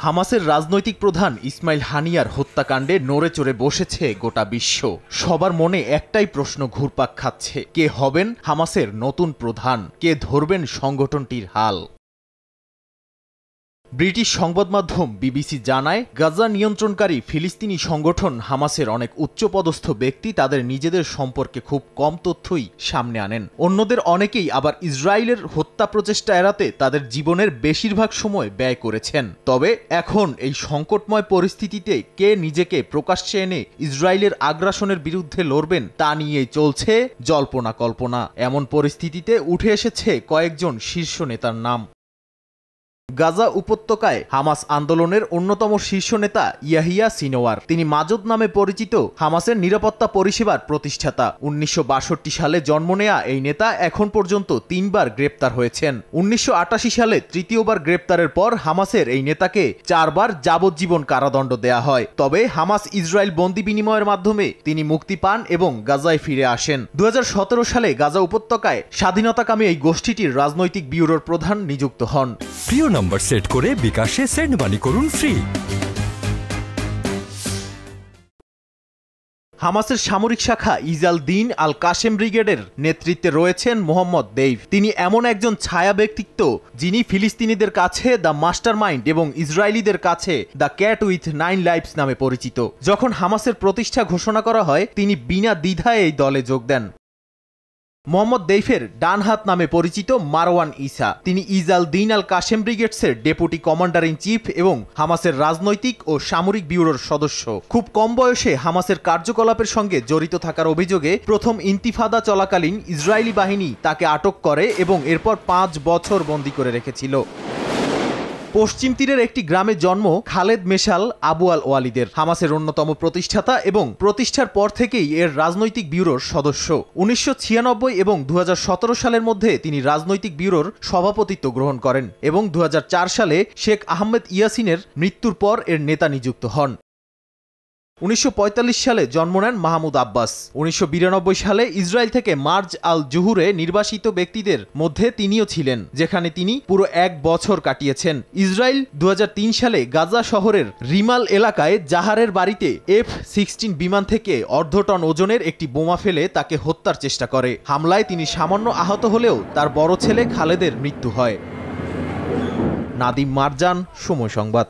হামাসের রাজনৈতিক প্রধান ইসমাইল হানিয়ার হত্যাকাণ্ডে নড়ে চড়ে বসেছে গোটা বিশ্ব। সবার মনে একটাই প্রশ্ন ঘুরপাক খাচ্ছে, কে হবেন হামাসের নতুন প্রধান, কে ধরবেন সংগঠনটির হাল। ব্রিটিশ সংবাদ মাধ্যম বিবিসি জানায়, গাজা নিয়ন্ত্রণকারী ফিলিস্তিনি সংগঠন হামাসের অনেক উচ্চপদস্থ ব্যক্তি তাদের নিজেদের সম্পর্কে খুব কম তথ্যই সামনে আনেন। অন্যদের অনেকেই আবার ইসরায়েলের হত্যা প্রচেষ্টা এড়াতে তাদের জীবনের বেশিরভাগ সময় ব্যয় করেছেন। তবে এখন এই সংকটময় পরিস্থিতিতে কে নিজেকে প্রকাশ্যে এনে ইসরায়েলের আগ্রাসনের বিরুদ্ধে লড়বেন তা নিয়েই চলছে জল্পনা কল্পনা। এমন পরিস্থিতিতে উঠে এসেছে কয়েকজন শীর্ষ নেতার নাম। গাজা উপত্যকায় হামাস আন্দোলনের অন্যতম শীর্ষ নেতা ইয়াহিয়া সিনোয়ার। তিনি মাজদ নামে পরিচিত হামাসের নিরাপত্তা পরিষেবার প্রতিষ্ঠাতা। 1962 সালে জন্ম নেয়া এই নেতা এখন পর্যন্ত 3 বার গ্রেপ্তার হয়েছেন। 1988 সালে তৃতীয়বার গ্রেপ্তারের পর হামাসের এই নেতাকে 4 বার যাবজ্জীবন কারাদণ্ড দেয়া হয়। তবে হামাস ইসরায়েল বন্দি বিনিময়ের মাধ্যমে তিনি মুক্তি পান এবং গাজায় ফিরে আসেন। 2017 সালে গাজা উপত্যকায় স্বাধীনতাকামী এই গোষ্ঠীটির রাজনৈতিক ব্যুরোর প্রধান নিযুক্ত হন। প্রিয় নম্বর সেট করে বিকাশে সেন্ড মানি করুন ফ্রি। হামাসের সামরিক শাখা ইজাল দিন আল কাশেম ব্রিগেডের নেতৃত্বে রয়েছেন মোহাম্মদ দেইফ। তিনি এমন একজন ছায়া ব্যক্তিত্ব যিনি ফিলিস্তিনিদের কাছে দ্য মাস্টার মাইন্ড এবং ইসরায়েলিদের কাছে দ্য ক্যাট উইথ 9 লাইফস নামে পরিচিত। যখন হামাসের প্রতিষ্ঠা ঘোষণা করা হয়, তিনি বিনা দ্বিধায় এই দলে যোগ দেন। মোহাম্মদ দেইফের ডান হাত নামে পরিচিত মারওয়ান ইসা। তিনি ইজাল দিন আল কাশেম ব্রিগেডসের ডেপুটি কমান্ডার ইন চিফ এবং হামাসের রাজনৈতিক ও সামরিক ব্যুরোর সদস্য। খুব কম বয়সে হামাসের কার্যকলাপের সঙ্গে জড়িত থাকার অভিযোগে প্রথম ইন্তিফাদা চলাকালীন ইসরায়েলি বাহিনী তাকে আটক করে এবং এরপর 5 বছর বন্দী করে রেখেছিল। পশ্চিম তীরের একটি গ্রামে জন্ম খালেদ মেশাল আবু আল ওয়ালিদের। হামাসের অন্যতম প্রতিষ্ঠাতা এবং প্রতিষ্ঠার পর থেকেই এর রাজনৈতিক ব্যুরোর সদস্য। 1996 এবং 2017 সালের মধ্যে তিনি রাজনৈতিক ব্যুরোর সভাপতিত্ব গ্রহণ করেন এবং 2004 সালে শেখ আহমেদ ইয়াসিনের মৃত্যুর পর এর নেতা নিযুক্ত হন। 1945 সালে জন্ম নেন মাহমুদ আব্বাস। 1992 সালে ইসরায়েল থেকে মার্জ আল জুহুরে নির্বাসিত ব্যক্তিদের মধ্যে তিনিও ছিলেন, যেখানে তিনি পুরো 1 বছর কাটিয়েছেন। ইসরায়েল 2003 সালে গাজা শহরের রিমাল এলাকায় জাহারের বাড়িতে F-16 বিমান থেকে 1/2 টন ওজনের একটি বোমা ফেলে তাকে হত্যার চেষ্টা করে। হামলায় তিনি সামান্য আহত হলেও তার বড় ছেলে খালেদের মৃত্যু হয়। নাদিম মারজান, সময় সংবাদ।